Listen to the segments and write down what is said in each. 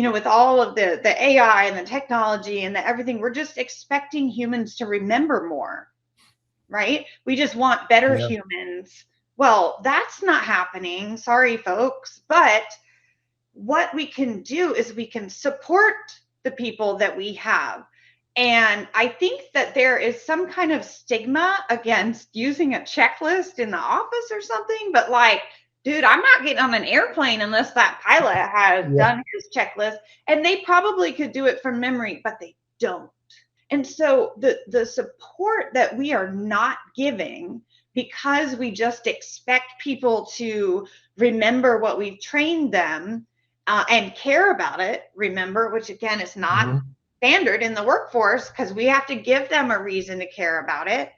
with all of the AI and the technology and the everything, we're just expecting humans to remember more, right? We just want better humans. Well, that's not happening. Sorry, folks. But what we can do is we can support the people that we have. And I think that there is some kind of stigma against using a checklist in the office or something, but like, dude, I'm not getting on an airplane unless that pilot has done his checklist. And they probably could do it from memory, but they don't. And so the support that we are not giving, because we just expect people to remember what we've trained them and care about it, remember, which again is not standard in the workforce, because we have to give them a reason to care about it.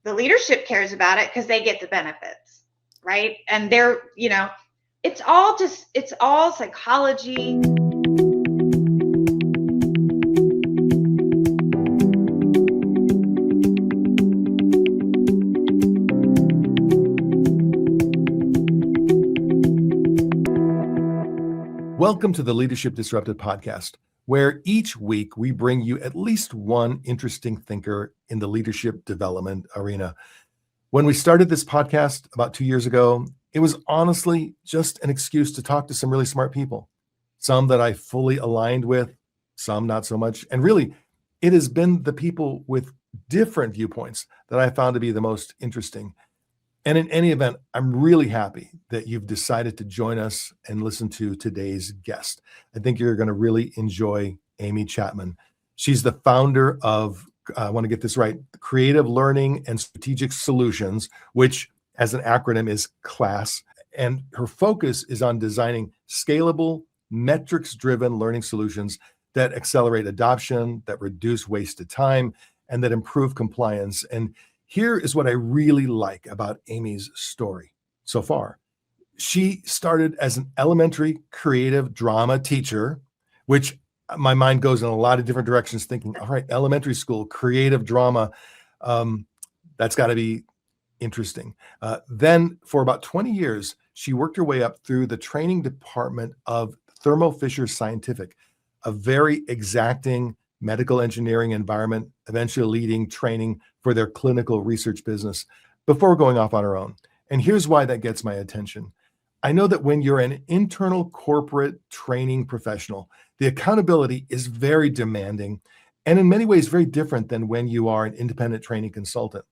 The leadership cares about it because they get the benefits, right? And they're, it's all psychology. Welcome to the Leadership Disrupted podcast, where each week we bring you at least one interesting thinker in the leadership development arena. When we started this podcast about 2 years ago, it was honestly just an excuse to talk to some really smart people, some that I fully aligned with, some not so much. And really, it has been the people with different viewpoints that I found to be the most interesting. And in any event, I'm really happy that you've decided to join us and listen to today's guest. I think you're going to really enjoy Amy Chapman. She's the founder of, I want to get this right, Creative Learning and Strategic Solutions, which as an acronym is CLASS. And her focus is on designing scalable, metrics-driven learning solutions that accelerate adoption, that reduce wasted time, and that improve compliance. And here is what I really like about Amy's story so far. She started as an elementary creative drama teacher, which my mind goes in a lot of different directions thinking, all right, elementary school, creative drama, that's got to be interesting. Then for about 20 years, she worked her way up through the training department of Thermo Fisher Scientific, a very exacting medical engineering environment, eventually leading training for their clinical research business before going off on her own. And here's why that gets my attention. I know that when you're an internal corporate training professional, the accountability is very demanding and in many ways very different than when you are an independent training consultant.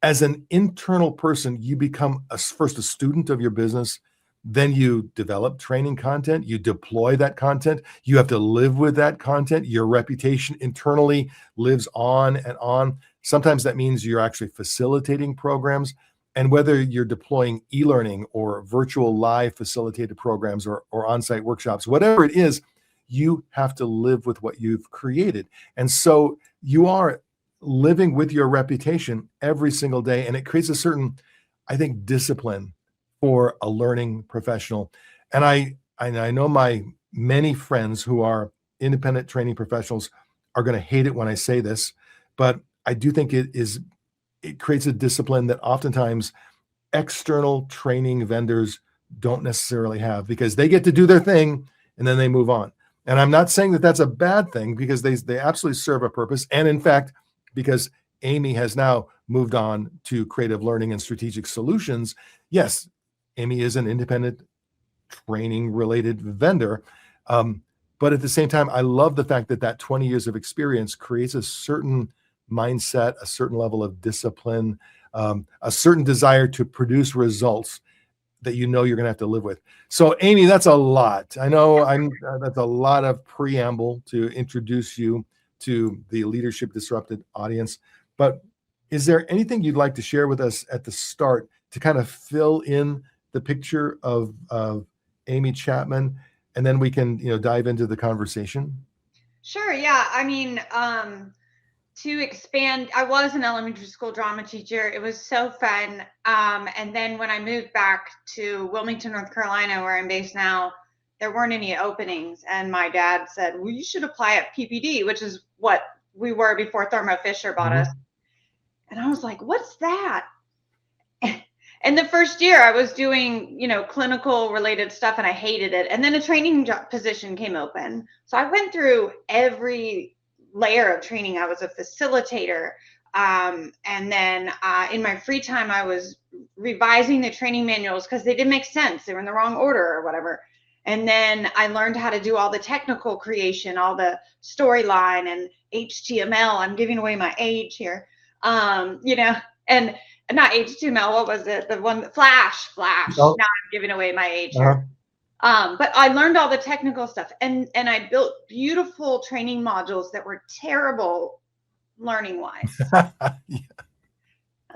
As an internal person, you become first a student of your business. Then you develop training content, you deploy that content, you have to live with that content. Your reputation internally lives on and on. Sometimes that means you're actually facilitating programs. And whether you're deploying e-learning or virtual live facilitated programs or on-site workshops, whatever it is, you have to live with what you've created. And so you are living with your reputation every single day. And it creates a certain, I think, discipline for a learning professional. And I know my many friends who are independent training professionals are going to hate it when I say this, but I do think it creates a discipline that oftentimes external training vendors don't necessarily have, because they get to do their thing and then they move on. And I'm not saying that that's a bad thing, because they absolutely serve a purpose. And in fact, because Amy has now moved on to Creative Learning and Strategic Solutions, yes, Amy is an independent training related vendor. But at the same time, I love the fact that 20 years of experience creates a certain mindset, a certain level of discipline, a certain desire to produce results that you're going to have to live with. So Amy, that's a lot. I know that's a lot of preamble to introduce you to the Leadership Disrupted audience. But is there anything you'd like to share with us at the start to kind of fill in the picture of Amy Chapman, and then we can dive into the conversation? Sure. Yeah. I mean, to expand, I was an elementary school drama teacher. It was so fun. And then when I moved back to Wilmington, North Carolina, where I'm based now, there weren't any openings. And my dad said, well, you should apply at PPD, which is what we were before Thermo Fisher bought us. And I was like, what's that? And the first year I was doing, clinical related stuff and I hated it. And then a training position came open. So I went through every layer of training. I was a facilitator. And then in my free time, I was revising the training manuals because they didn't make sense. They were in the wrong order or whatever. And then I learned how to do all the technical creation, all the storyline and HTML. I'm giving away my age here. And not HTML, what was it? The one Flash. Oh. Now I'm giving away my age here. But I learned all the technical stuff and I built beautiful training modules that were terrible learning wise. Yeah.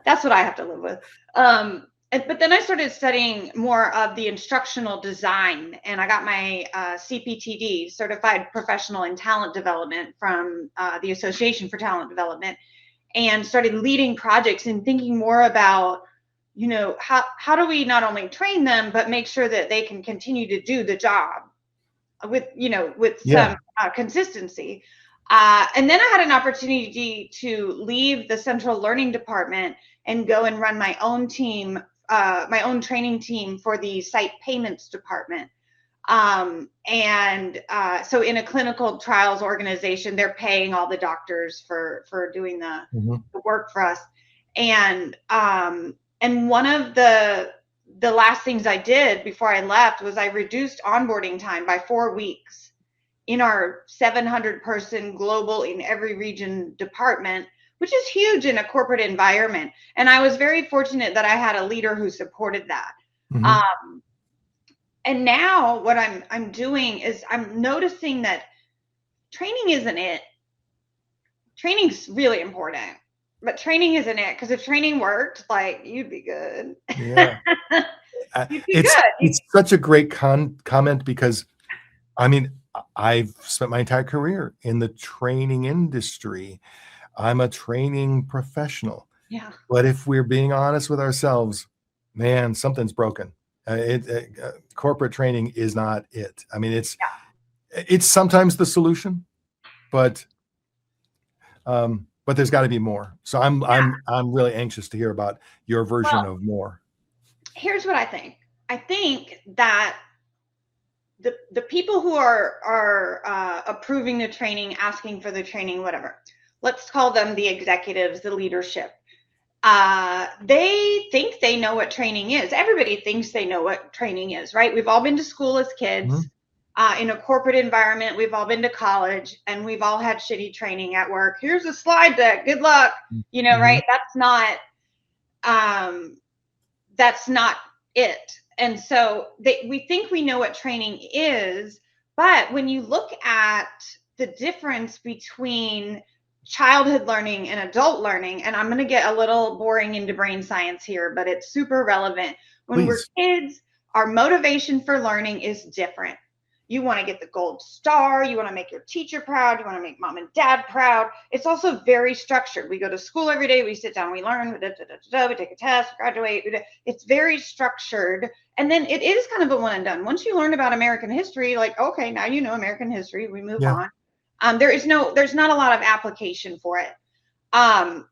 That's what I have to live with. But then I started studying more of the instructional design, and I got my CPTD, Certified Professional in Talent Development, from the Association for Talent Development, and started leading projects and thinking more about, how do we not only train them, but make sure that they can continue to do the job with some consistency. And then I had an opportunity to leave the Central Learning Department and go and run my own team, my own training team for the Site Payments Department. So in a clinical trials organization, they're paying all the doctors for doing the work for us. And one of the last things I did before I left was I reduced onboarding time by 4 weeks in our 700-person global in every region department, which is huge in a corporate environment. And I was very fortunate that I had a leader who supported that. And now what I'm doing is I'm noticing that training isn't it. Training's really important, but training isn't it. Because if training worked, you'd be good. Yeah. It's such a great comment because, I've spent my entire career in the training industry. I'm a training professional. Yeah. But if we're being honest with ourselves, man, something's broken. Corporate training is not it. It's sometimes the solution, but there's got to be more. So I'm really anxious to hear about your version of more. Here's what I think. I think that the people who are approving the training, asking for the training, whatever, let's call them the executives, the leadership. They think they know what training is. Everybody thinks they know what training is, right? We've all been to school as kids. In a corporate environment, we've all been to college, and we've all had shitty training at work. Here's a slide deck. Good luck. Right? That's not it. And so we think we know what training is, but when you look at the difference between childhood learning and adult learning, and I'm going to get a little boring into brain science here, but it's super relevant. When we're kids, our motivation for learning is different. You want to get the gold star. You want to make your teacher proud. You want to make mom and dad proud. It's also very structured. We go to school every day. We sit down. We learn. We take a test. Graduate. It's very structured. And then it is kind of a one and done. Once you learn about American history, okay, now you know American history. We move on. There's not a lot of application for it. And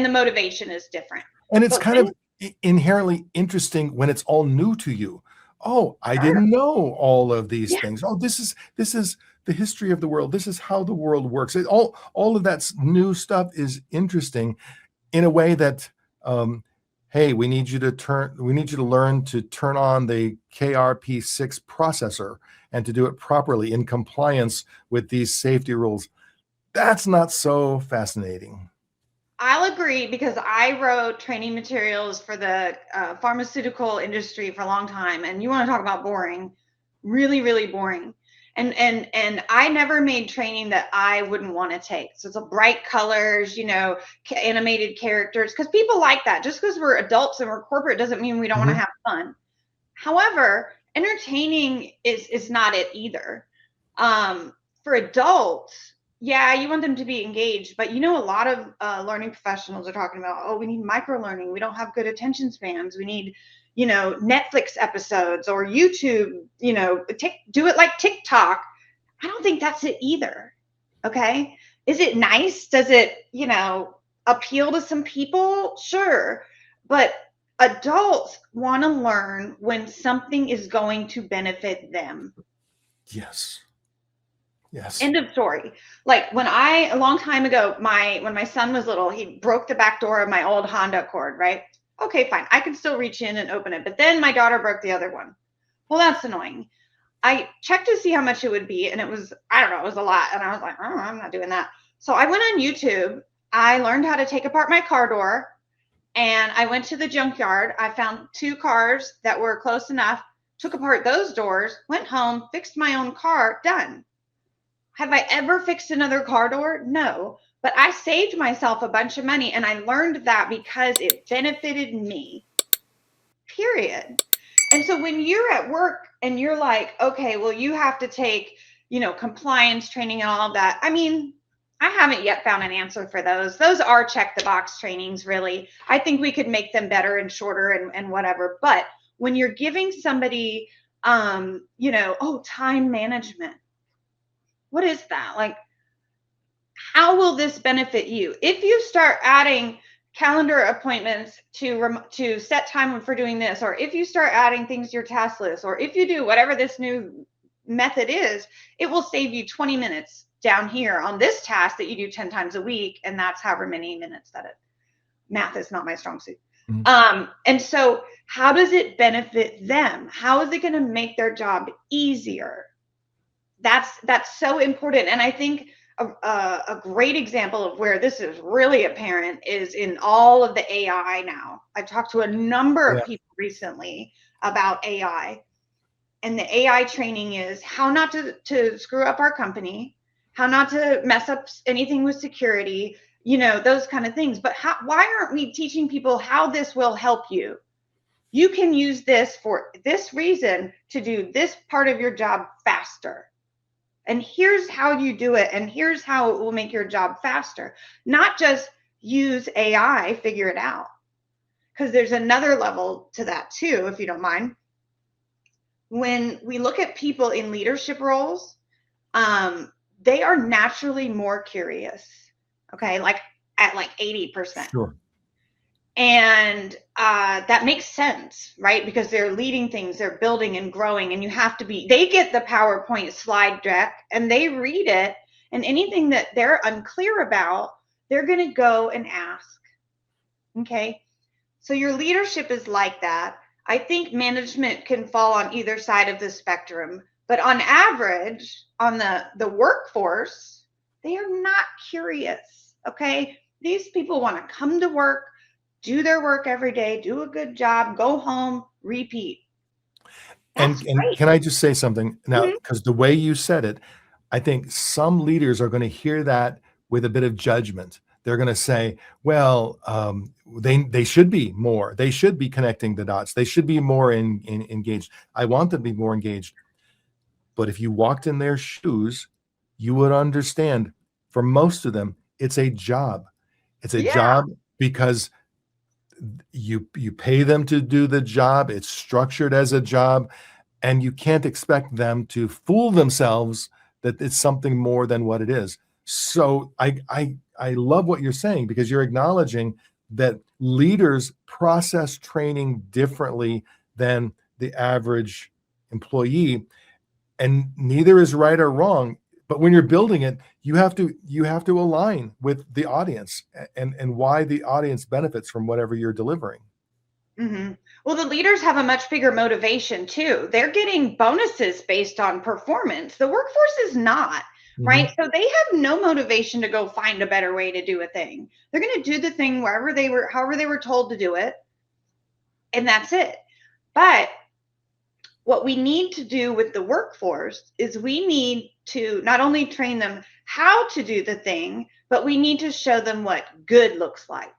the motivation is different. And it's kind of inherently interesting when it's all new to you. Oh, I didn't know all of these things. Oh, this is the history of the world. This is how the world works. All of that new stuff is interesting in a way that, hey, we need you to learn to turn on the KRP6 processor and to do it properly in compliance with these safety rules. That's not so fascinating. I'll agree, because I wrote training materials for the pharmaceutical industry for a long time. And you want to talk about boring, really, really boring. And I never made training that I wouldn't want to take. So it's a bright colors, animated characters, because people like that. Just because we're adults and we're corporate doesn't mean we don't want to have fun. However, entertaining is not it either. For adults, you want them to be engaged, but a lot of learning professionals are talking about, we need micro learning. We don't have good attention spans. We need, Netflix episodes or YouTube, do it like TikTok. I don't think that's it either. Okay. Is it nice? Does it, appeal to some people? Sure. But Adults want to learn when something is going to benefit them. Yes. Yes. End of story. Like a long time ago, when my son was little, he broke the back door of my old Honda Accord, right? Okay, fine. I can still reach in and open it. But then my daughter broke the other one. Well, that's annoying. I checked to see how much it would be, and it was, I don't know, it was a lot. And I was like, oh, I'm not doing that. So I went on YouTube. I learned how to take apart my car door, and I went to the junkyard. I found 2 cars that were close enough, took apart those doors, went home, fixed my own car, done. Have I ever fixed another car door? No. But I saved myself a bunch of money, and I learned that because it benefited me. Period. And so when you're at work and you're like, okay, well, you have to take, compliance training and all of that. I mean, I haven't yet found an answer for those. Those are check the box trainings, really. I think we could make them better and shorter and whatever. But when you're giving somebody, time management, what is that? Like, how will this benefit you? If you start adding calendar appointments to set time for doing this, or if you start adding things to your task list, or if you do whatever this new method is, it will save you 20 minutes down here on this task that you do 10 times a week. And that's however many minutes math is not my strong suit. Mm-hmm. And so how does it benefit them? How is it going to make their job easier? That's so important. And I think a great example of where this is really apparent is in all of the AI now. I've talked to a number of people recently about AI, and the AI training is how not to screw up our company, how not to mess up anything with security, those kind of things. But why aren't we teaching people how this will help you? You can use this for this reason to do this part of your job faster. And here's how you do it. And here's how it will make your job faster. Not just use AI, figure it out. Because there's another level to that too, if you don't mind. When we look at people in leadership roles, they are naturally more curious. Okay, like at 80%. Sure. And that makes sense, right? Because they're leading things, they're building and growing, and they get the PowerPoint slide deck and they read it, and anything that they're unclear about, they're going to go and ask. Okay. So your leadership is like that. I think management can fall on either side of the spectrum, but on average, on the workforce, they are not curious. Okay. These people want to come to work, do their work every day, do a good job, go home, repeat. And can I just say something now? Because the way you said it, I think some leaders are going to hear that with a bit of judgment. They're going to say, well, they should be more. They should be connecting the dots. They should be more engaged. I want them to be more engaged. But if you walked in their shoes, you would understand for most of them, it's a job. It's a job because you pay them to do the job. It's structured as a job, and you can't expect them to fool themselves that it's something more than what it is. So I love what you're saying, because you're acknowledging that leaders process training differently than the average employee, and neither is right or wrong. But when you're building it, you have to align with the audience and why the audience benefits from whatever you're delivering. Mm-hmm. Well, the leaders have a much bigger motivation too. They're getting bonuses based on performance. The workforce is not, right? So they have no motivation to go find a better way to do a thing. They're going to do the thing however they were told to do it, and that's it. But what we need to do with the workforce is we need to not only train them how to do the thing, but we need to show them what good looks like.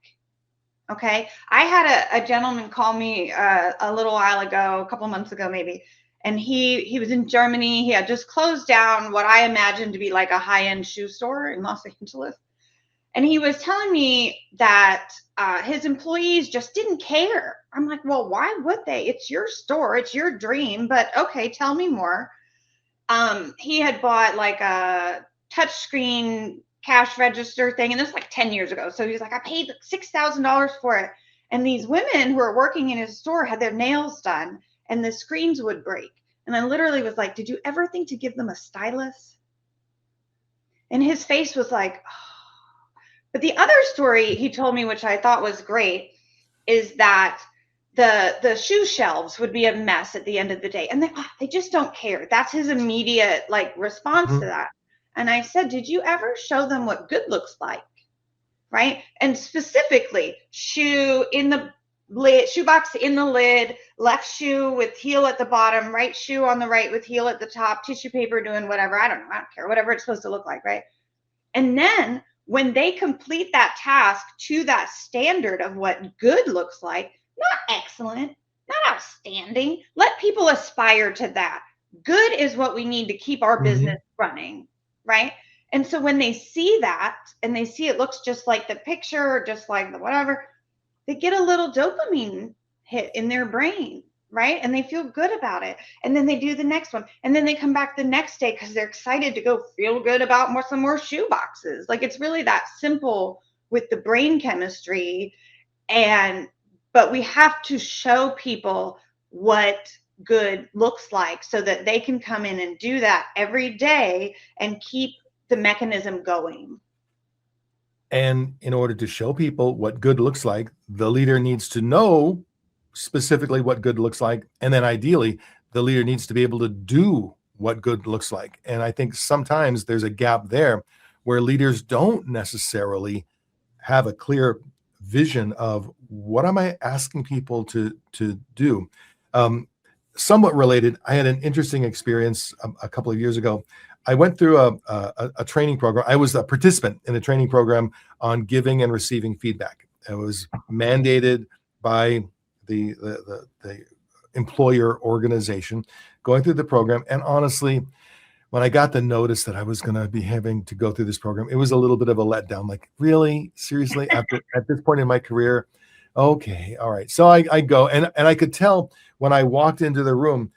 Okay. I had a gentleman call me a little while ago, a couple of months ago, maybe. And he was in Germany. He had just closed down what I imagined to be like a high-end shoe store in Los Angeles. And he was telling me that his employees just didn't care. I'm like, well, why would they? It's your store. It's your dream. But okay, tell me more. He had bought like a touchscreen cash register thing, and this was like 10 years ago. So he was like, I paid $6,000 for it. And these women who were working in his store had their nails done and the screens would break. And I literally was like, did you ever think to give them a stylus? And his face was like, oh. But the other story he told me, which I thought was great, is that the shoe shelves would be a mess at the end of the day. And they just don't care. That's his immediate like response to that. And I said, did you ever show them what good looks like? Right? And specifically, shoe in the lid, shoebox in the lid, left shoe with heel at the bottom, right shoe on the right with heel at the top, tissue paper doing whatever. I don't care, whatever it's supposed to look like, right? And then when they complete that task to that standard of what good looks like, not excellent, not outstanding, let people aspire to that. Good is what we need to keep our business running, right? And so when they see that and they see it looks just like the picture, just like the whatever, they get a little dopamine hit in their brain, right? And they feel good about it. And then they do the next one. And then they come back the next day because they're excited to go feel good about some more shoe boxes. Like it's really that simple with the brain chemistry. But we have to show people what good looks like so that they can come in and do that every day and keep the mechanism going. And in order to show people what good looks like, the leader needs to know specifically what good looks like. And then ideally, the leader needs to be able to do what good looks like. And I think sometimes there's a gap there where leaders don't necessarily have a clear vision of what am I asking people to do. Somewhat related, I had an interesting experience a couple of years ago. I went through a training program. I was a participant in a training program on giving and receiving feedback. It was mandated by the employer organization, going through the program. And honestly, when I got the notice that I was going to be having to go through this program, it was a little bit of a letdown. Like, really? Seriously? At this point in my career? Okay, all right. So I go, and I could tell when I walked into the room,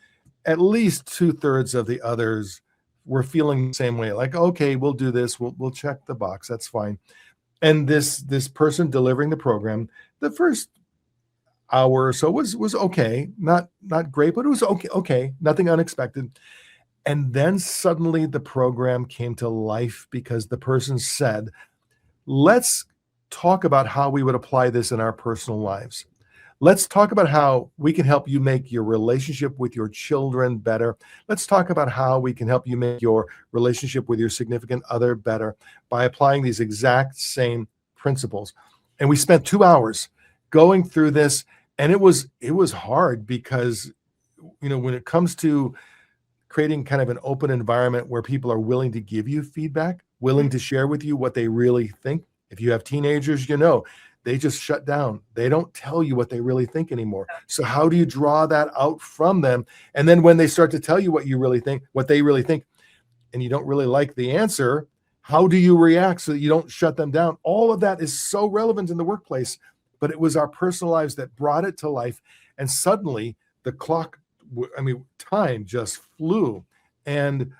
at least 2/3 of the others were feeling the same way. Like, okay, we'll do this. We'll check the box. That's fine. And this person delivering the program, the first hour or so was okay, not great, but it was okay, nothing unexpected. And then suddenly the program came to life because the person said, let's talk about how we would apply this in our personal lives. Let's talk about how we can help you make your relationship with your children better. Let's talk about how we can help you make your relationship with your significant other better by applying these exact same principles. And we spent 2 hours going through this, and it was hard because, when it comes to creating kind of an open environment where people are willing to give you feedback, willing to share with you what they really think. If you have teenagers, they just shut down. They don't tell you what they really think anymore. So how do you draw that out from them? And then when they start to tell you what they really think, and you don't really like the answer, how do you react so that you don't shut them down? All of that is so relevant in the workplace, but it was our personal lives that brought it to life. And suddenly the time just flew. And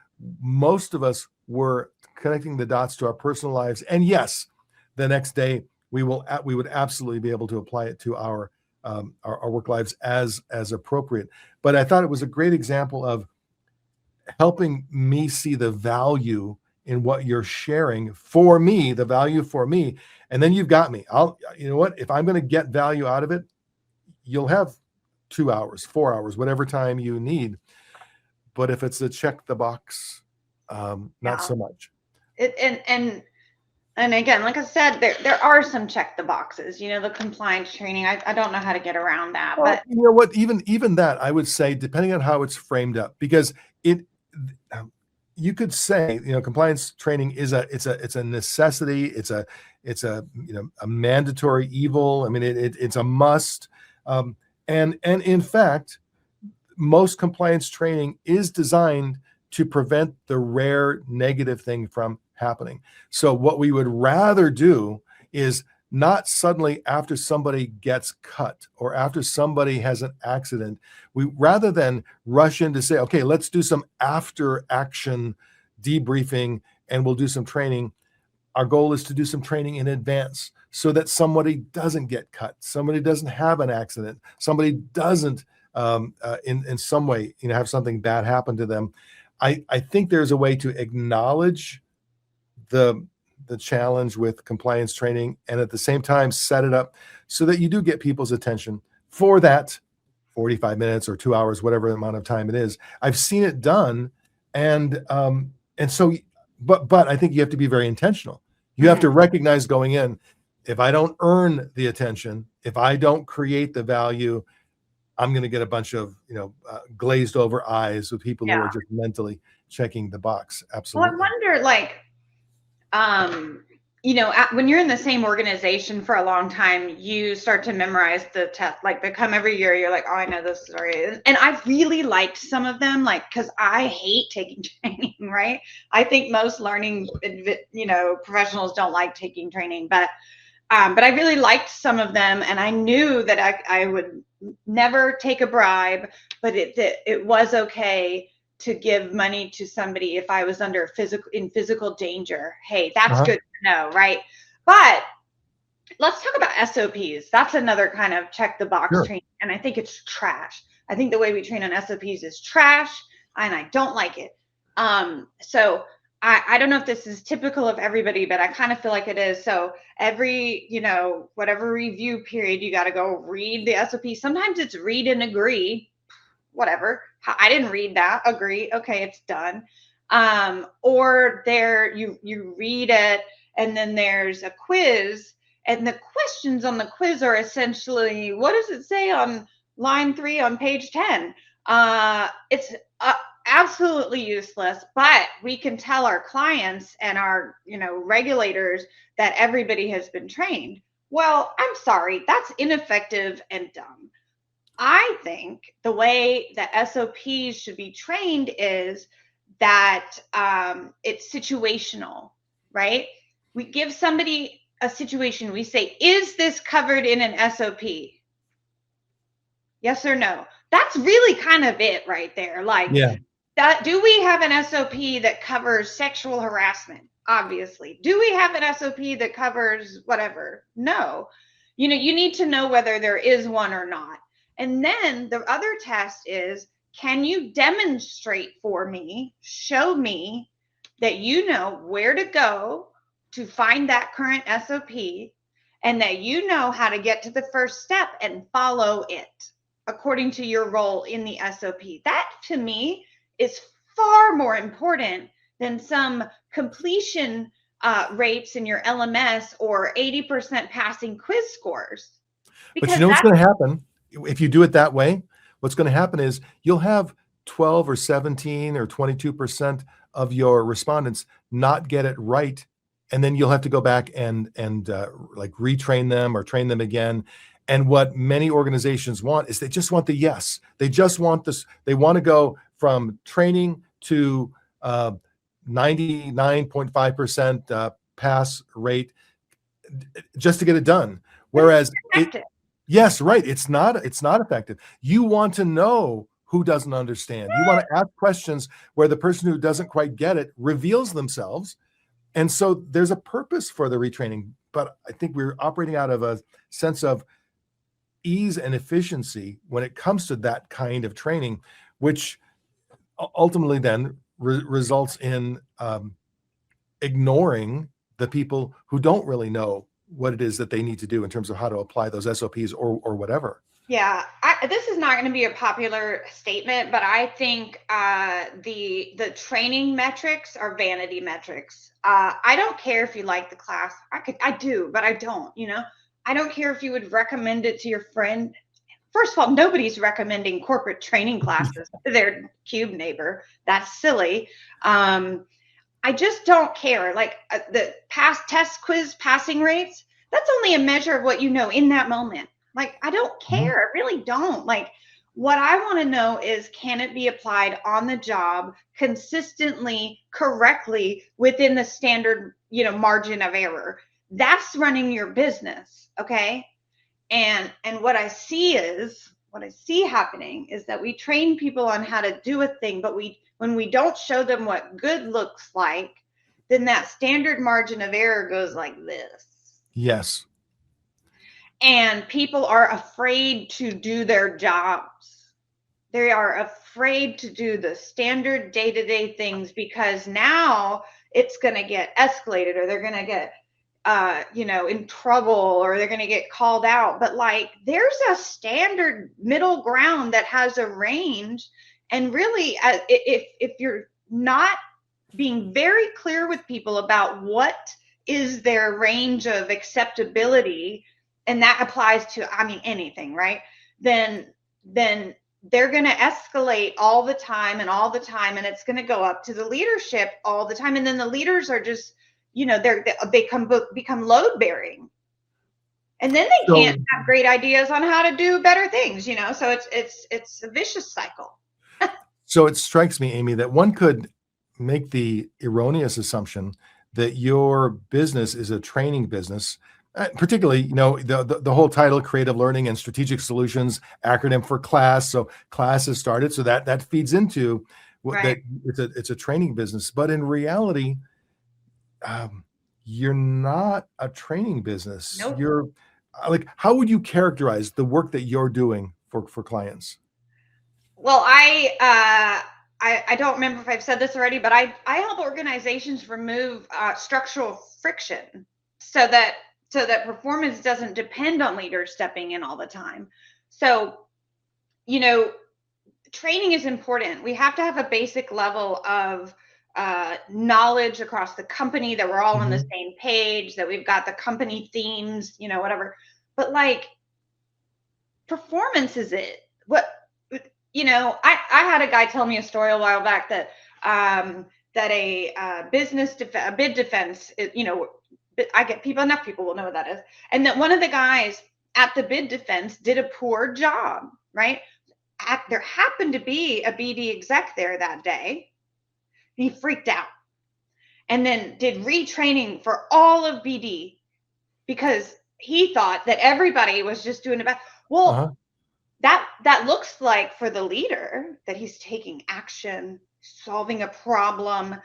most of us were connecting the dots to our personal lives. And yes, the next day, we would absolutely be able to apply it to our work lives as appropriate. But I thought it was a great example of helping me see the value in what you're sharing for me, the value for me. And then you've got me. If I'm going to get value out of it, you'll have 2 hours, 4 hours, whatever time you need. But if it's a check the box, not so much. And again, like I said, there are some check the boxes, the compliance training. I don't know how to get around that. Well, but you know what, even that, I would say, depending on how it's framed up, because you could say, compliance training it's a necessity. It's a mandatory evil. I mean, it's a must. And in fact, most compliance training is designed to prevent the rare negative thing from happening. So what we would rather do is not suddenly after somebody gets cut or after somebody has an accident, rather than rush in to say, okay, let's do some after action debriefing and we'll do some training. our goal is to do some training in advance so that somebody doesn't get cut, somebody doesn't have an accident, somebody doesn't in some way, have something bad happen to them. I think there's a way to acknowledge the challenge with compliance training and at the same time set it up so that you do get people's attention for that 45 minutes or 2 hours, whatever amount of time it is. I've seen it done. And so, but I think you have to be very intentional. You have to recognize going in, if I don't earn the attention, if I don't create the value, I'm going to get a bunch of, glazed over eyes with people who are just mentally checking the box. Absolutely. Well, I wonder, when you're in the same organization for a long time, you start to memorize the test. Like, they come every year, you're like, oh, I know this story. And I've really liked some of them, because I hate taking training, right? I think most learning, professionals don't like taking training, but I really liked some of them, and I knew that I would never take a bribe, but it was okay to give money to somebody if I was in physical danger. Hey, that's good to know, right? But let's talk about SOPs. That's another kind of check the box training, and I think it's trash. I think the way we train on SOPs is trash, and I don't like it. So I don't know if this is typical of everybody, but I kind of feel like it is. So every, whatever review period, you got to go read the SOP. Sometimes it's read and agree, whatever. I didn't read that. Agree. Okay, it's done. Or you read it, and then there's a quiz, and the questions on the quiz are essentially, what does it say on line 3 on page 10? It's absolutely useless, but we can tell our clients and our, regulators that everybody has been trained. Well, I'm sorry, that's ineffective and dumb. I think the way that SOPs should be trained is that it's situational, right? We give somebody a situation. We say, is this covered in an SOP? Yes or no? That's really kind of it right there. Do we have an SOP that covers sexual harassment? Obviously. Do we have an SOP that covers whatever? No. You need to know whether there is one or not. And then the other test is, can you demonstrate for me, show me that you know where to go to find that current SOP, and that you know how to get to the first step and follow it according to your role in the SOP. That, to me, is far more important than some completion rates in your LMS or 80% passing quiz scores. But you know what's going to happen if you do it that way? What's going to happen is you'll have 12 or 17 or 22% of your respondents not get it right. And then you'll have to go back and retrain them or train them again. And what many organizations want is they just want the yes. They just want this. They want to go from training to 99.5% pass rate just to get it done. Whereas yes, right. It's not effective. You want to know who doesn't understand. You want to ask questions where the person who doesn't quite get it reveals themselves. And so there's a purpose for the retraining, but I think we're operating out of a sense of ease and efficiency when it comes to that kind of training, which ultimately then results in ignoring the people who don't really know what it is that they need to do in terms of how to apply those SOPs or whatever. Yeah, this is not going to be a popular statement, but I think the training metrics are vanity metrics. I don't care if you like the class. I do, but I don't. I don't care if you would recommend it to your friend. First of all, nobody's recommending corporate training classes to their cube neighbor. That's silly. I just don't care. The past test quiz passing rates, that's only a measure of what you know in that moment. I don't care. I really don't. What I want to know is, can it be applied on the job consistently, correctly, within the standard, margin of error? That's running your business. Okay. And what I see happening is that we train people on how to do a thing, but when we don't show them what good looks like, then that standard margin of error goes like this. Yes. And people are afraid to do their jobs. They are afraid to do the standard day-to-day things because now it's going to get escalated, or they're going to get in trouble, or they're going to get called out. But like, there's a standard middle ground that has a range. And really, if you're not being very clear with people about what is their range of acceptability, and that applies to, I mean, anything, right? Then they're going to escalate all the time, and it's going to go up to the leadership all the time. And then the leaders are just, they become load bearing, and then they can't have great ideas on how to do better things, so it's a vicious cycle. So it strikes me, Amy, that one could make the erroneous assumption that your business is a training business, particularly, the whole title, Creative Learning and Strategic Solutions, acronym for CLASS. So CLASS has started, so that feeds into that it's a training business. But in reality, you're not a training business. Nope. You're like, how would you characterize the work that you're doing for clients? Well, I don't remember if I've said this already, but I help organizations remove structural friction so that performance doesn't depend on leaders stepping in all the time. So, training is important. We have to have a basic level of knowledge across the company, that we're all on the same page, that we've got the company themes, whatever. But like, performance is it. I had a guy tell me a story a while back that a bid defense, enough people will know what that is. And that one of the guys at the bid defense did a poor job, right? There happened to be a BD exec there that day. He freaked out and then did retraining for all of BD because he thought that everybody was just doing about. Well, that looks like, for the leader, that he's taking action, solving a problem,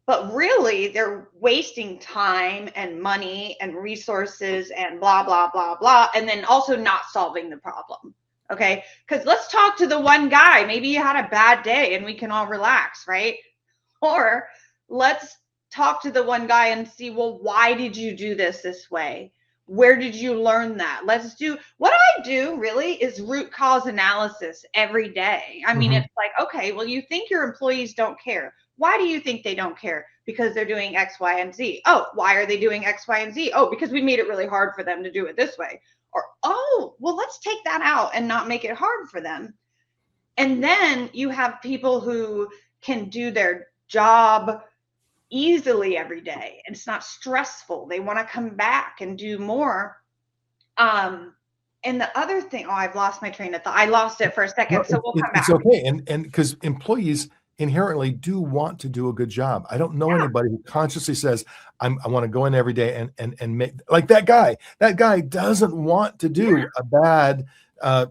but really they're wasting time and money and resources and blah, blah, blah, blah, and then also not solving the problem. Okay, because let's talk to the one guy. Maybe you had a bad day and we can all relax, right? Or let's talk to the one guy and see, well, why did you do this way? Where did you learn that? Let's do what I do really is root cause analysis every day. I mean, it's like, okay, well, you think your employees don't care. Why do you think they don't care? Because they're doing X, Y, and Z. Oh, why are they doing X, Y, and Z? Oh, because we made it really hard for them to do it this way. Or, oh, well, let's take that out and not make it hard for them. And then you have people who can do their job easily every day, and it's not stressful. They want to come back and do more. And the other thing, I've lost my train of thought. I lost it for a second, so we'll come back. It's okay, and because employees inherently do want to do a good job. I don't know anybody who consciously says, I want to go in every day and make, like that guy. That guy doesn't want to do a bad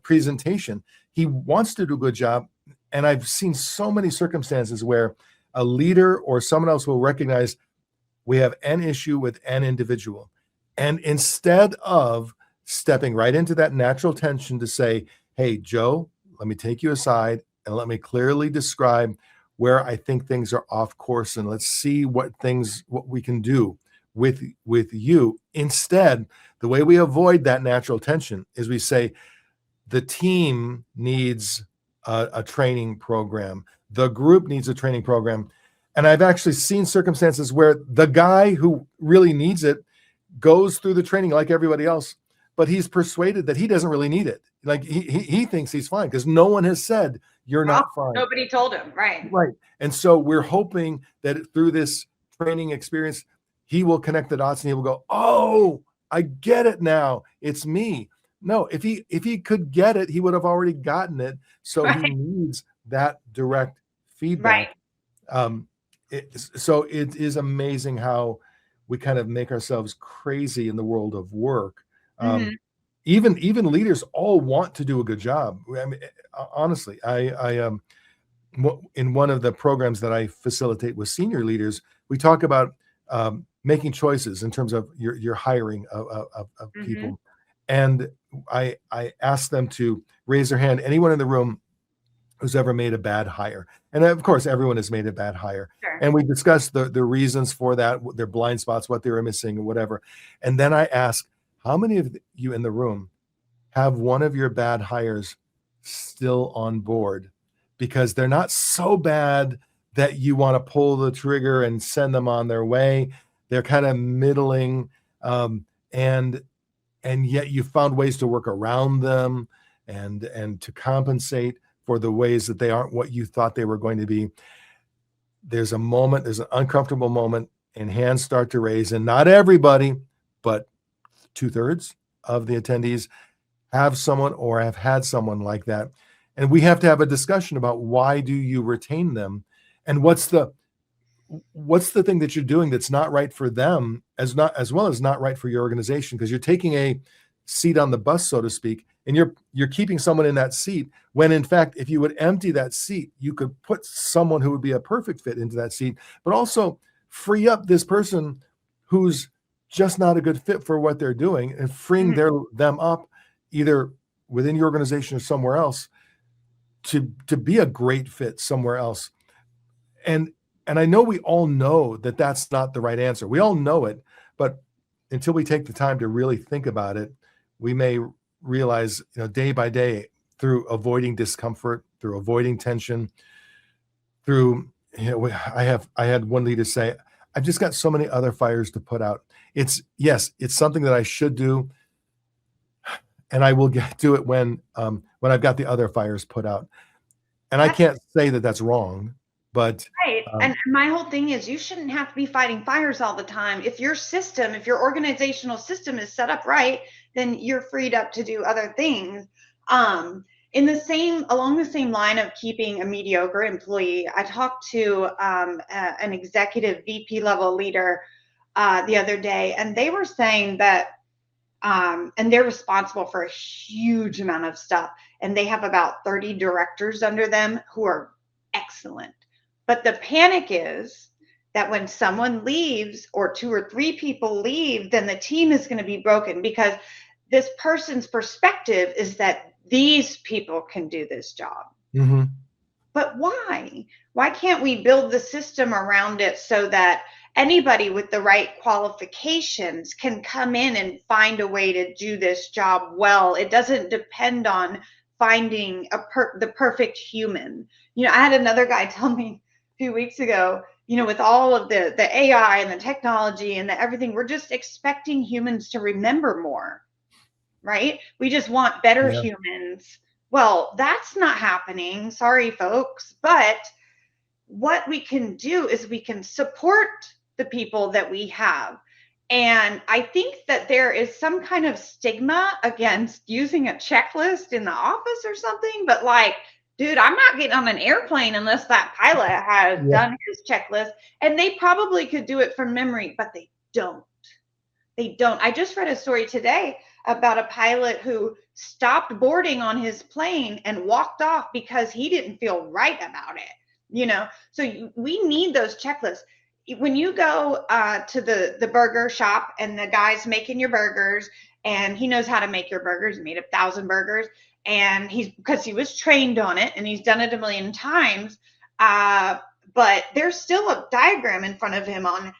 presentation. He wants to do a good job. And I've seen so many circumstances where a leader or someone else will recognize we have an issue with an individual. And instead of stepping right into that natural tension to say, hey, Joe, let me take you aside and let me clearly describe where I think things are off course, and let's see what we can do with you. Instead, the way we avoid that natural tension is we say, the team needs a training program. The group needs a training program. And I've actually seen circumstances where the guy who really needs it goes through the training like everybody else, but he's persuaded that he doesn't really need it. Like he thinks he's fine because no one has said you're not fine. Nobody told him, right? Right. And so we're hoping that through this training experience, he will connect the dots and he will go, oh, I get it now. It's me. No, if he could get it, he would have already gotten it. So he needs that direct feedback. Right. So it is amazing how we kind of make ourselves crazy in the world of work. Even leaders all want to do a good job. I mean, honestly, I in one of the programs that I facilitate with senior leaders, we talk about making choices in terms of your hiring of people. And I asked them to raise their hand, anyone in the room who's ever made a bad hire. And of course, everyone has made a bad hire. Sure. And we discussed the reasons for that, their blind spots, what they were missing, whatever. And then I asked, how many of you in the room have one of your bad hires still on board? Because they're not so bad that you want to pull the trigger and send them on their way. They're kind of middling, and yet you found ways to work around them and to compensate for the ways that they aren't what you thought they were going to be. There's a moment, there's an uncomfortable moment, and hands start to raise, and not everybody, but 2/3 of the attendees have someone or have had someone like that. And we have to have a discussion about, why do you retain them, and what's the thing that you're doing that's not right for them, as well as not right for your organization, because you're taking a seat on the bus, so to speak, and you're keeping someone in that seat, when in fact, if you would empty that seat, you could put someone who would be a perfect fit into that seat, but also free up this person who's just not a good fit for what they're doing, and freeing them up either within your organization or somewhere else to be a great fit somewhere else. And I know we all know that that's not the right answer. We all know it, but until we take the time to really think about it, we may realize, day by day, through avoiding discomfort, through avoiding tension, through, I had one leader say, I've just got so many other fires to put out. It's something that I should do, and I will do it when I've got the other fires put out. And I can't say that that's wrong, but right. And my whole thing is, you shouldn't have to be fighting fires all the time. If your organizational system is set up right, then you're freed up to do other things. Along the same line of keeping a mediocre employee, I talked to an executive VP level leader the other day, and they were saying that, and they're responsible for a huge amount of stuff, and they have about 30 directors under them who are excellent. But the panic is that when someone leaves, or 2 or 3 people leave, then the team is going to be broken, because this person's perspective is that these people can do this job. But why? Why can't we build the system around it so that anybody with the right qualifications can come in and find a way to do this job well? It doesn't depend on finding the perfect human. I had another guy tell me a few weeks ago, with all of the AI and the technology and the everything, we're just expecting humans to remember more, right? We just want better humans. Well, that's not happening. Sorry, folks. But what we can do is we can support the people that we have. And I think that there is some kind of stigma against using a checklist in the office or something, but dude, I'm not getting on an airplane unless that pilot has done his checklist. And they probably could do it from memory, but they don't. I just read a story today about a pilot who stopped boarding on his plane and walked off because he didn't feel right about it. So we need those checklists. When you go to the burger shop and the guy's making your burgers, and he knows how to make your burgers, he made 1,000 burgers, and because he was trained on it and he's done it a million times, but there's still a diagram in front of him on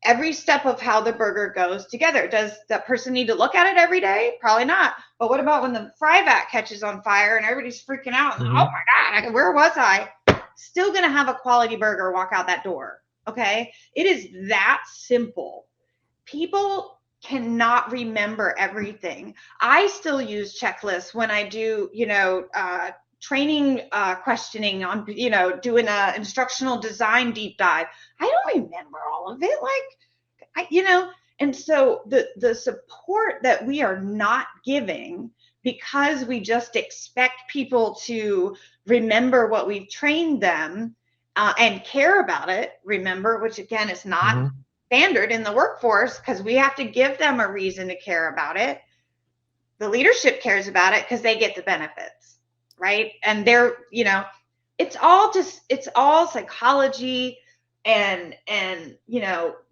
every step of how the burger goes together. Does that person need to look at it every day? Probably not. But what about when the fry vat catches on fire and everybody's freaking out? And, oh my God, where was I? Still going to have a quality burger walk out that door. Okay. It is that simple. People cannot remember everything. I still use checklists when I do, training questioning on, doing a instructional design deep dive. I don't remember all of it. And so the support that we are not giving, because we just expect people to remember what we've trained them and care about it, remember, which again is not standard in the workforce, because we have to give them a reason to care about it. The leadership cares about it because they get the benefits, right? And they're, it's all psychology. and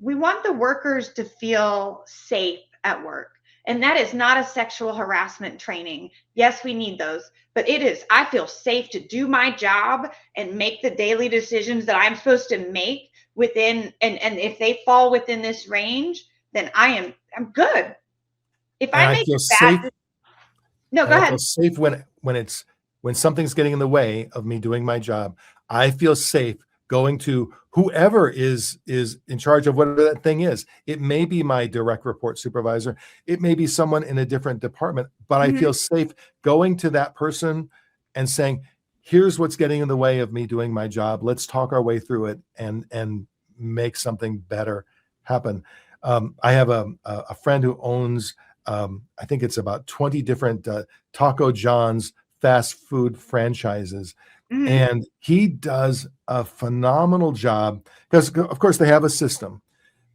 we want the workers to feel safe at work. And that is not a sexual harassment training. Yes, we need those, but it is, I feel safe to do my job and make the daily decisions that I'm supposed to make within, and if they fall within this range, then I'm good. If And I I make feel a bad, safe. no, And go I feel ahead. safe when something's getting in the way of me doing my job. I feel safe going to whoever is in charge of whatever that thing is. It may be my direct report supervisor. It may be someone in a different department, but I Mhm. feel safe going to that person and saying, here's what's getting in the way of me doing my job. Let's talk our way through it and make something better happen. I have a friend who owns, I think it's about 20 different Taco John's fast food franchises. Mhm. And he does a phenomenal job because, of course, they have a system,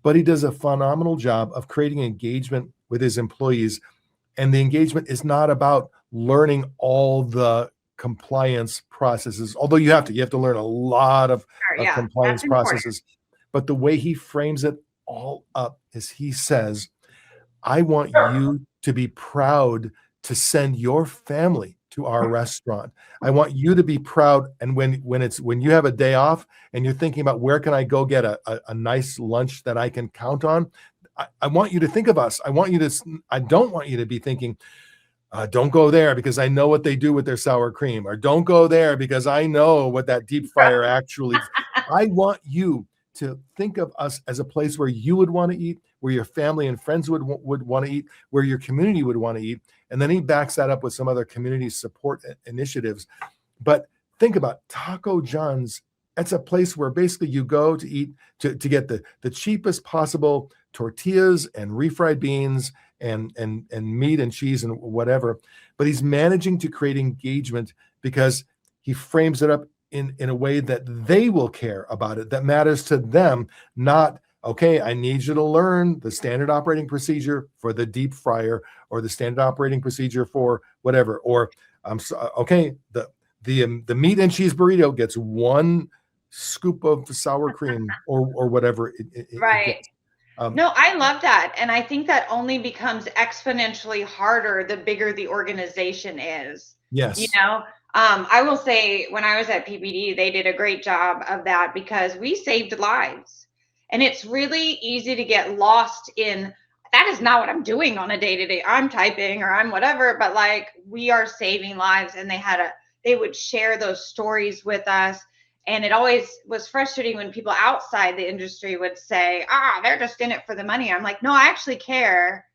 but he does a phenomenal job of creating engagement with his employees. And the engagement is not about learning all the compliance processes, although you have to learn a lot Sure, of yeah, that's compliance important. processes. But the way he frames it all up is he says, I want you to be proud to send your family to our restaurant. I want you to be proud. And when you have a day off and you're thinking about where can I go get a nice lunch that I can count on, I want you to think of us. I don't want you to be thinking, don't go there because I know what they do with their sour cream, or don't go there because I know what that deep fryer actually. I want you to think of us as a place where you would want to eat, where your family and friends would want to eat, where your community would want to eat. And then he backs that up with some other community support initiatives. But think about Taco John's. It's a place where basically you go to eat to get the cheapest possible tortillas and refried beans and meat and cheese and whatever. But he's managing to create engagement because he frames it up in a way that they will care about it, that matters to them, not okay, I need you to learn the standard operating procedure for the deep fryer or the standard operating procedure for whatever, or okay, the meat and cheese burrito gets one scoop of sour cream or whatever it Right. gets. Um, No, I love that. And I think that only becomes exponentially harder the bigger the organization is. You yes, know, I will say when I was at PPD, they did a great job of that because we saved lives. And it's really easy to get lost in that is not what I'm doing on a day to day. I'm typing or I'm whatever, but like we are saving lives. And they would share those stories with us. And it always was frustrating when people outside the industry would say, they're just in it for the money. I'm like, no, I actually care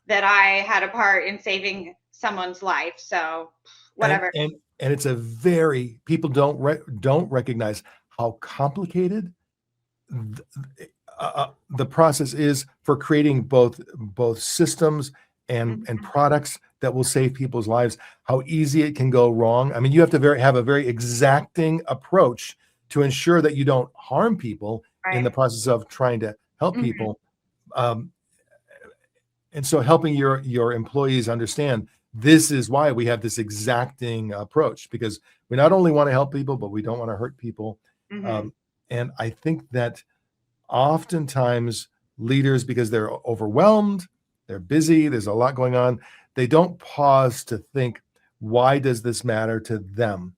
that I had a part in saving someone's life. So and whatever. and and it's a very people don't recognize how complicated the process is for creating both systems and Mhm. products that will save people's lives. How easy it can go wrong. I mean, you have to have a very exacting approach to ensure that you don't harm people in the Right. process of trying to help Mhm. people. Um, and so helping your employees understand this is why we have this exacting approach, because we not only want to help people but we don't want to hurt people. Mhm. um, and I think that oftentimes leaders, because they're overwhelmed, they're busy, there's a lot going on, they don't pause to think, why does this matter to them?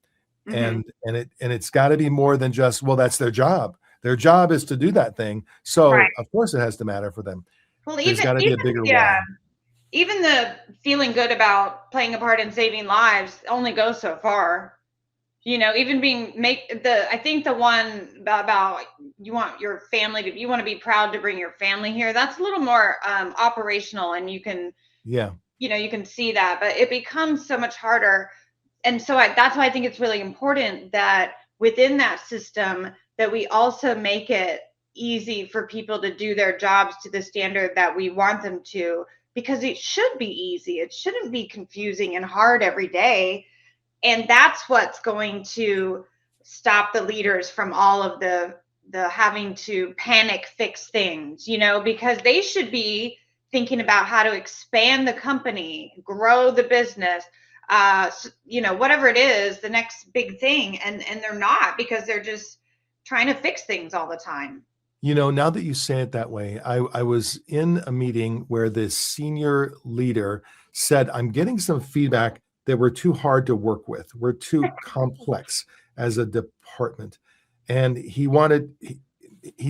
Mhm. And it's got to be more than just, well, that's their job is to do that thing, so Right. of course it has to matter for them. Well, There's even got to be even a bigger yeah, why. even the feeling good about playing a part in saving lives only goes so far. Even being make the I think the one about you want your family to you want to be proud to bring your family here. That's a little more operational, and Yeah. you can see that, but it becomes so much harder. And so that's why I think it's really important that within that system that we also make it easy for people to do their jobs to the standard that we want them to, because it should be easy. It shouldn't be confusing and hard every day. And that's what's going to stop the leaders from all of the having to panic fix things, because they should be thinking about how to expand the company, grow the business, whatever it is, the next big thing. And they're not, because they're just trying to fix things all the time. Now that you say it that way, I was in a meeting where this senior leader said, I'm getting some feedback that we're too hard to work with. We're too complex as a department. And he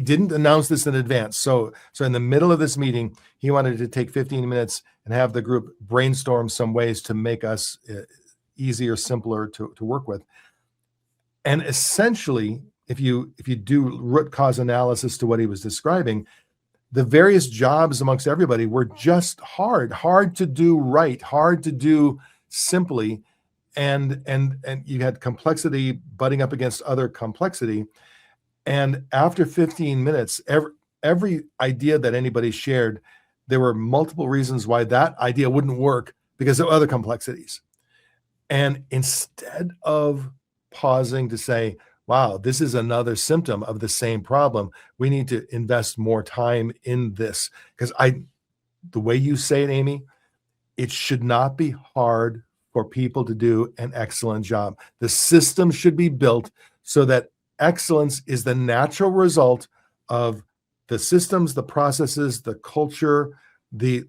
didn't announce this in advance. So in the middle of this meeting, he wanted to take 15 minutes and have the group brainstorm some ways to make us easier, simpler to work with. And essentially, if you do root cause analysis to what he was describing, the various jobs amongst everybody were just hard to do right, hard to do simply, and you had complexity butting up against other complexity. And after 15 minutes, every idea that anybody shared, there were multiple reasons why that idea wouldn't work because of other complexities. And instead of pausing to say, wow, this is another symptom of the same problem, we need to invest more time in this. Because the way you say it, Amy, it should not be hard for people to do an excellent job. The system should be built so that excellence is the natural result of the systems, the processes, the culture, the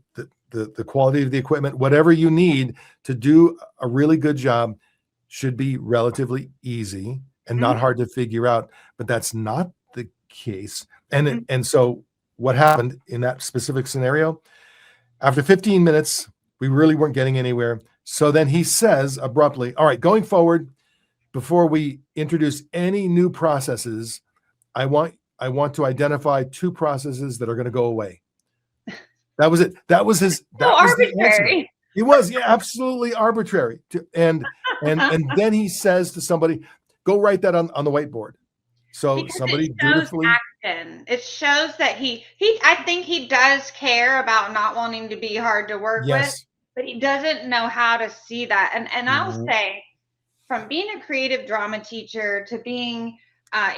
quality of the equipment, whatever you need to do a really good job should be relatively easy and not hard to figure out. But that's not the case. And so what happened in that specific scenario, after 15 minutes, we really weren't getting anywhere. So then he says abruptly, all right, going forward, before we introduce any new processes, I want to identify 2 processes that are going to go away. That was it. That was his. That was the answer. It was, yeah, absolutely arbitrary. And then he says to somebody, go write that on the whiteboard. So because somebody dutifully. Action. It shows that I think he does care about not wanting to be hard to work with, but he doesn't know how to see that. And I'll say, from being a creative drama teacher to being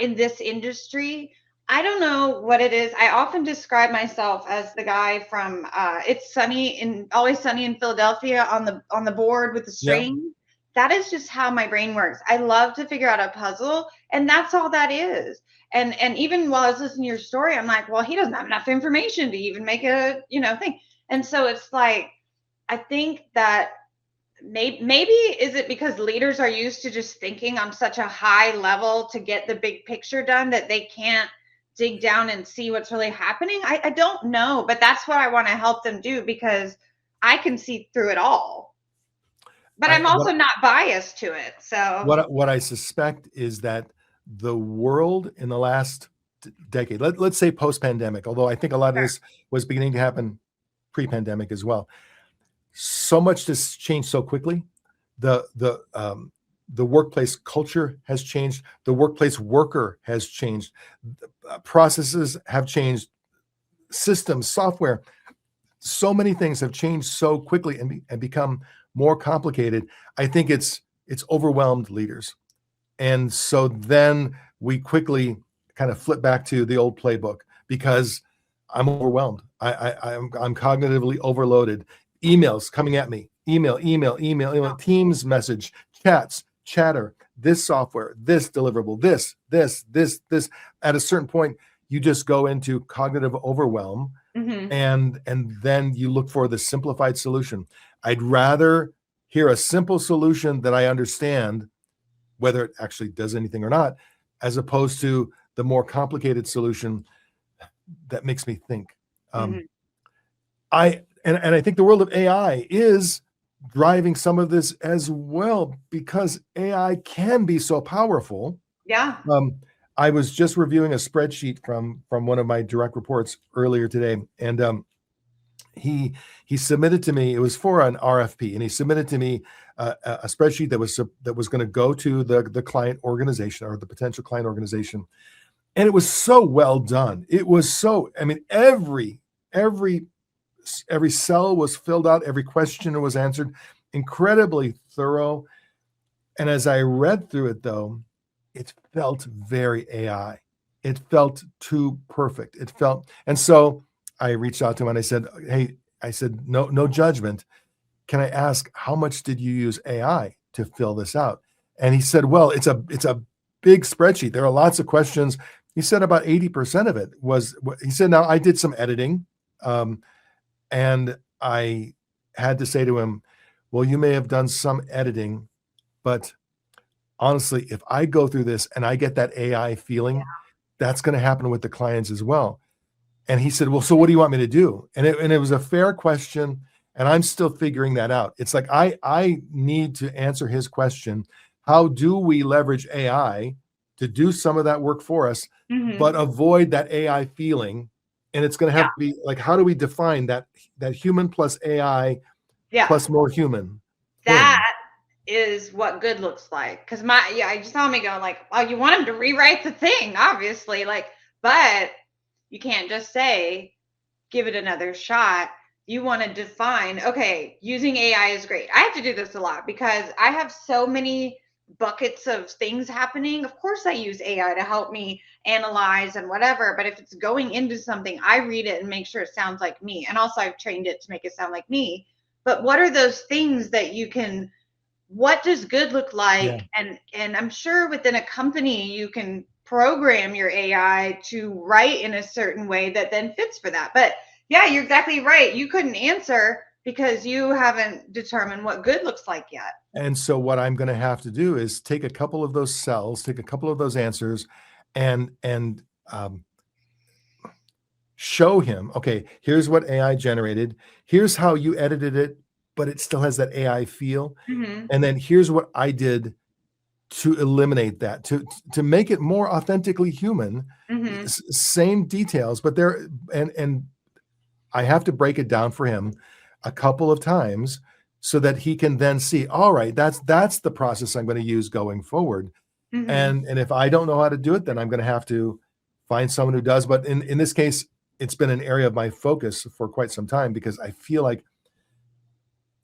in this industry, I don't know what it is. I often describe myself as the guy from Always Sunny in Philadelphia on the board with the string. Yeah. That is just how my brain works. I love to figure out a puzzle, and that's all that is. And even while I was listening to your story, I'm like, well, he doesn't have enough information to even make a thing. And so it's like, I think that maybe is it because leaders are used to just thinking on such a high level to get the big picture done that they can't dig down and see what's really happening? I don't know, but that's what I want to help them do, because I can see through it all. But I'm also not biased to it. So what I suspect is that the world in the last decade, let's say post-pandemic, although I think a lot of this was beginning to happen pre-pandemic as well. So much has changed so quickly. The workplace culture has changed. The workplace worker has changed. Processes have changed. Systems, software, so many things have changed so quickly and become more complicated. I think it's overwhelmed leaders. And so then we quickly kind of flip back to the old playbook because I'm overwhelmed. I'm cognitively overloaded. Emails coming at me, email, Teams message, chats, chatter, this software, this deliverable, this. At a certain point, you just go into cognitive overwhelm, and then you look for the simplified solution. I'd rather hear a simple solution that I understand, whether it actually does anything or not, as opposed to the more complicated solution that makes me think. I think the world of AI is driving some of this as well, because AI can be so powerful. Yeah. I was just reviewing a spreadsheet from one of my direct reports earlier today, and he submitted to me, it was for an RFP, and he submitted to me a spreadsheet that was going to go to the client organization or the potential client organization, and it was so well done. It was so, I mean, every cell was filled out, every question was answered, incredibly thorough. And as I read through it, though, it felt very AI. It felt too perfect. And so I reached out to him and I said, hey, no judgment. Can I ask, how much did you use AI to fill this out? And he said, well, it's a big spreadsheet. There are lots of questions. He said about 80% of it was, he said, now I did some editing, and I had to say to him, well, you may have done some editing, but honestly, if I go through this and I get that AI feeling, that's going to happen with the clients as well. And he said, well, so what do you want me to do? And it was a fair question. And I'm still figuring that out. It's like, I need to answer his question. How do we leverage AI to do some of that work for us, but avoid that AI feeling? And it's going to have to be like, how do we define that human plus AI plus more human? That is what good looks like. Because I just saw me going like, well, you want him to rewrite the thing, obviously, like, but you can't just say, give it another shot. You want to define, okay, using AI is great. I have to do this a lot because I have so many buckets of things happening. Of course, I use AI to help me analyze and whatever. But if it's going into something, I read it and make sure it sounds like me. And also, I've trained it to make it sound like me. But what are those things that you can, what does good look like? And I'm sure within a company, you can program your AI to write in a certain way that then fits for that. But yeah, you're exactly right. You couldn't answer because you haven't determined what good looks like yet. And so what I'm going to have to do is take a couple of those cells, take a couple of those answers, and show him, okay, here's what AI generated. Here's how you edited it, but it still has that AI feel. And then here's what I did to eliminate that, to make it more authentically human. Same details, but there, and I have to break it down for him a couple of times so that he can then see, all right, that's the process I'm going to use going forward. And if I don't know how to do it, then I'm going to have to find someone who does. But in this case, it's been an area of my focus for quite some time because I feel like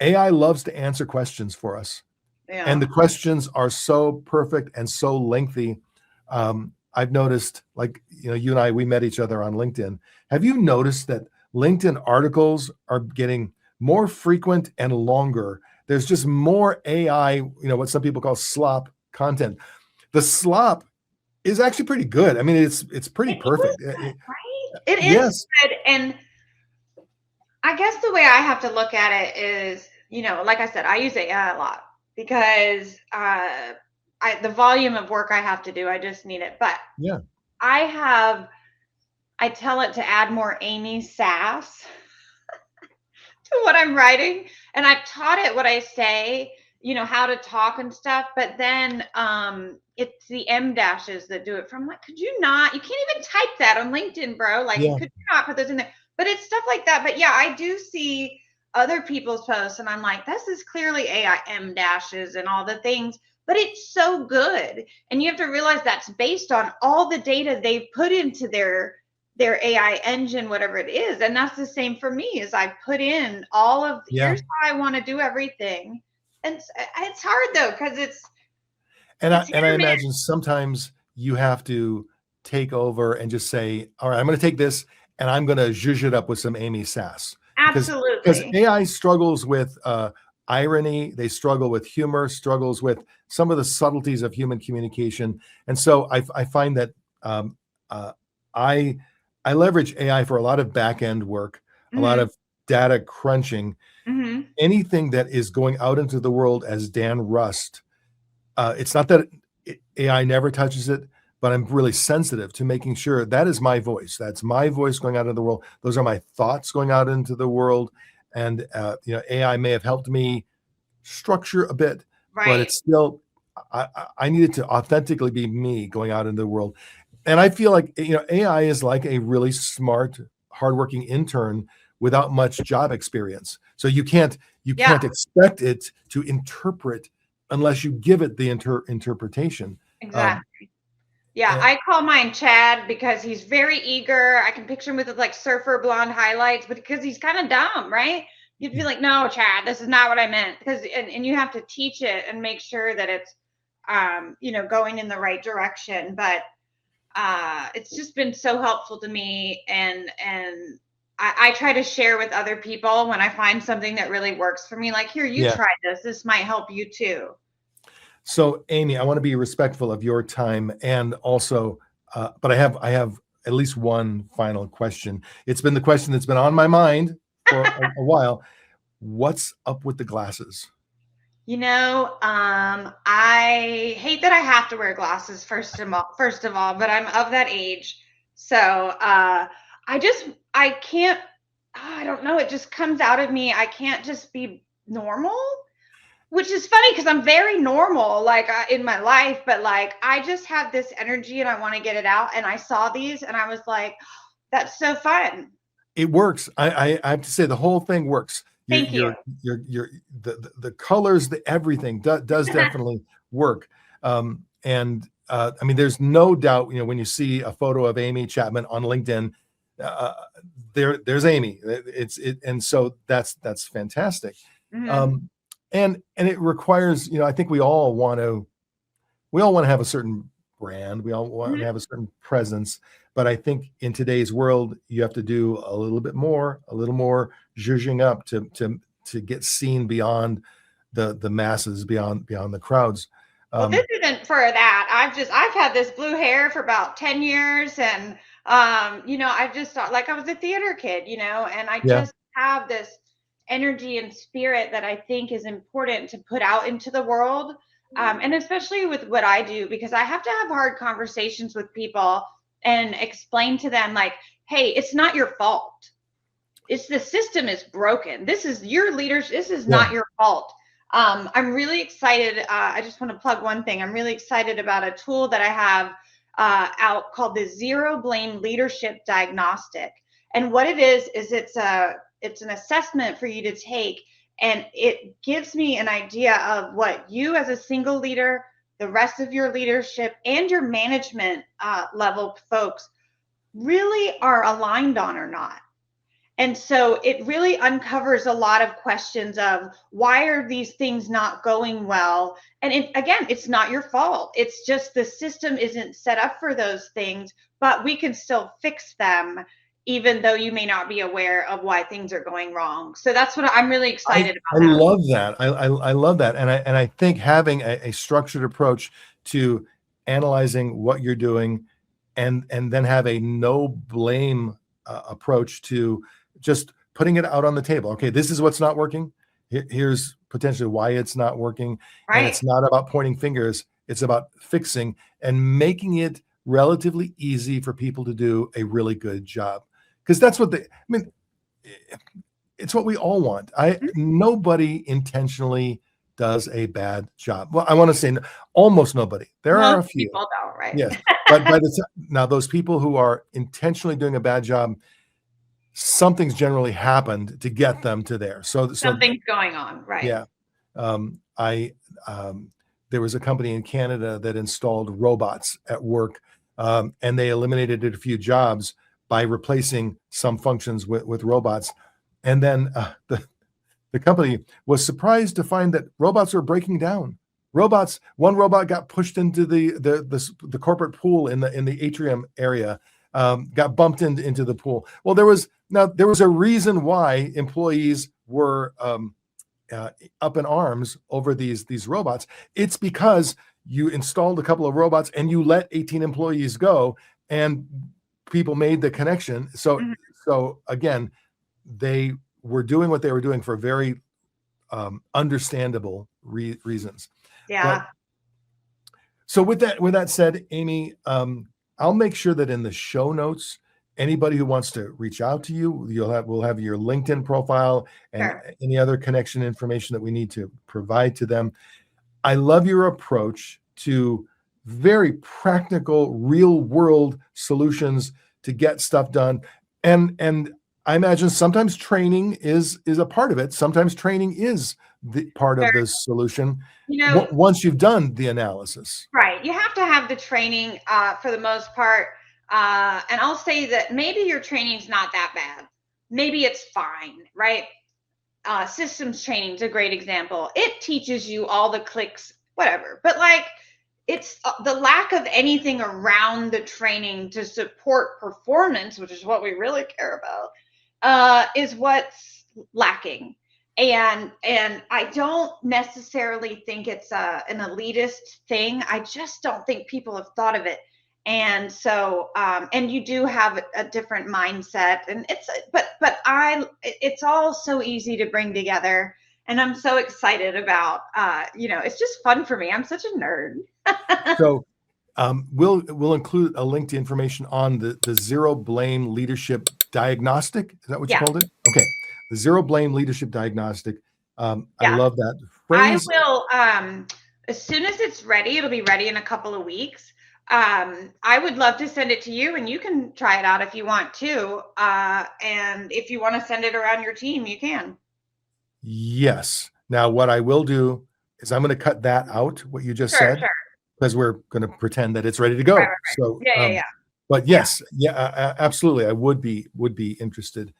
AI loves to answer questions for us. And the questions are so perfect and so lengthy. I've noticed, like, you and I, we met each other on LinkedIn. Have you noticed that LinkedIn articles are getting more frequent and longer? There's just more AI, what some people call slop content. The slop is actually pretty good. I mean, it's pretty perfect. Right? It is good. And I guess the way I have to look at it is, like I said, I use AI a lot because the volume of work I have to do, I just need it. But I tell it to add more Amy sass to what I'm writing. And I've taught it what I say, how to talk and stuff. But then it's the M dashes that do it. From like, could you not? You can't even type that on LinkedIn, bro. Like, could you not put those in there? But it's stuff like that. But yeah, I do see other people's posts, and I'm like, this is clearly AI M dashes and all the things. But it's so good. And you have to realize that's based on all the data they've put into their AI engine, whatever it is. And that's the same for me, is I put in all of, here's how I want to do everything. And it's hard though, because it's I imagine sometimes you have to take over and just say, all right, I'm going to take this and I'm going to zhuzh it up with some Amy sass. Absolutely. Because AI struggles with irony, they struggle with humor, struggles with some of the subtleties of human communication. And so I find that I leverage AI for a lot of back-end work, a lot of data crunching, anything that is going out into the world as Dan Rust. It's not that AI never touches it, but I'm really sensitive to making sure that is my voice. That's my voice going out into the world. Those are my thoughts going out into the world. And, AI may have helped me structure a bit, but it's still, I needed to authentically be me going out into the world. And I feel like, AI is like a really smart, hardworking intern without much job experience. So you can't expect it to interpret unless you give it the interpretation. Exactly. I call mine Chad because he's very eager. I can picture him with like surfer blonde highlights, but because he's kind of dumb, right? You'd be like, no, Chad, this is not what I meant. Because and you have to teach it and make sure that it's going in the right direction. But it's just been so helpful to me, and I try to share with other people when I find something that really works for me. Like, here, you try this. This might help you too. So, Amy, I want to be respectful of your time, and also, but I have at least one final question. It's been the question that's been on my mind for a while. What's up with the glasses? I hate that I have to wear glasses first of all, but I'm of that age. So, I can't, I don't know, it just comes out of me. I can't just be normal, which is funny because I'm very normal, like in my life, but like I just have this energy and I want to get it out. And I saw these and I was like, that's so fun. It works. I have to say the whole thing works. Thank you. The colors, the everything does definitely work. And I mean, there's no doubt, when you see a photo of Amy Chapman on LinkedIn, uh, there's Amy. And so that's fantastic. Mhm. And it requires, I think we all want to have a certain brand. We all want to Mhm. have a certain presence. But I think in today's world, you have to do a little more zhuzhing up to get seen beyond the masses, beyond the crowds. Well, this Um, isn't for that. I've had this blue hair for about 10 years and I just thought like I was a theater kid, and I yeah, just have this energy and spirit that I think is important to put out into the world. And especially with what I do, because I have to have hard conversations with people and explain to them like, hey, it's not your fault. It's the system is broken. This is your leaders. This is yeah. not your fault. I'm really excited. I just want to plug one thing. I'm really excited about a tool that I have out called the Zero Blame Leadership Diagnostic. And what it is it's an assessment for you to take, and it gives me an idea of what you as a single leader, the rest of your leadership, and your management level folks really are aligned on or not. And so it really uncovers a lot of questions of why are these things not going well? And again, it's not your fault. It's just the system isn't set up for those things, but we can still fix them, even though you may not be aware of why things are going wrong. So that's what I'm really excited I about that. love that. I love that. And I think having a structured approach to analyzing what you're doing, and then have a no blame approach to just putting it out on the table. Okay, this is what's not working. Here's potentially why it's not working. And Right. it's not about pointing fingers, it's about fixing and making it relatively easy for people to do a really good job. Because that's what I mean, it's what we all want. Nobody intentionally does a bad job. Well, I want to say almost nobody. There are Most a few. people don't, right? Yes. But by the time, now those people who are intentionally doing a bad job, something's generally happened to get them to there. So Something's going on, right? yeah. I There was a company in Canada that installed robots at work, and they eliminated a few jobs by replacing some functions with robots. And then the company was surprised to find that robots are breaking down. One robot got pushed into the corporate pool in the atrium area, got bumped into the pool. Well, there was a reason why employees were up in arms over these robots. It's because you installed a couple of robots and you let 18 employees go, and people made the connection. So Mhm. again, they were doing what they were doing for very understandable reasons. But Yeah. so with that said, Amy, I'll make sure that in the show notes, anybody who wants to reach out to you, we'll have your LinkedIn profile and Sure. any other connection information that we need to provide to them. I love your approach to very practical, real world solutions to get stuff done. And I imagine sometimes training is a part of it. Sometimes training is the part Sure. of the solution You know, once you've done the analysis. Right. You have to have the training for the most part. And I'll say that maybe your training's not that bad. Maybe it's fine, right? Systems training is a great example. It teaches you all the clicks, whatever. But like, it's the lack of anything around the training to support performance, which is what we really care about, is what's lacking. And I don't necessarily think it's an elitist thing. I just don't think people have thought of it. And so, and you do have a different mindset, and it's all so easy to bring together. And I'm so excited about, it's just fun for me. I'm such a nerd. So we'll include a link to information on the Zero Blame Leadership Diagnostic. Is that what you called it? Okay. The Zero Blame Leadership Diagnostic. I love that phrase. I will, as soon as it's ready, it'll be ready in a couple of weeks. I would love to send it to you, and you can try it out if you want to. And if you want to send it around your team, you can. Yes. Now, what I will do is I'm going to cut that out, what you just said, because we're going to pretend that it's ready to go. Right. So, yeah. But yes, absolutely. I would be interested.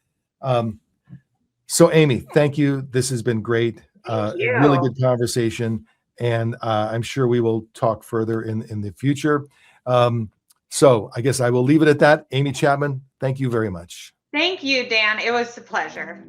So Amy, thank you. This has been great. Really good conversation. And I'm sure we will talk further in the future. So I guess I will leave it at that. Amy Chapman, thank you very much. Thank you, Dan. It was a pleasure.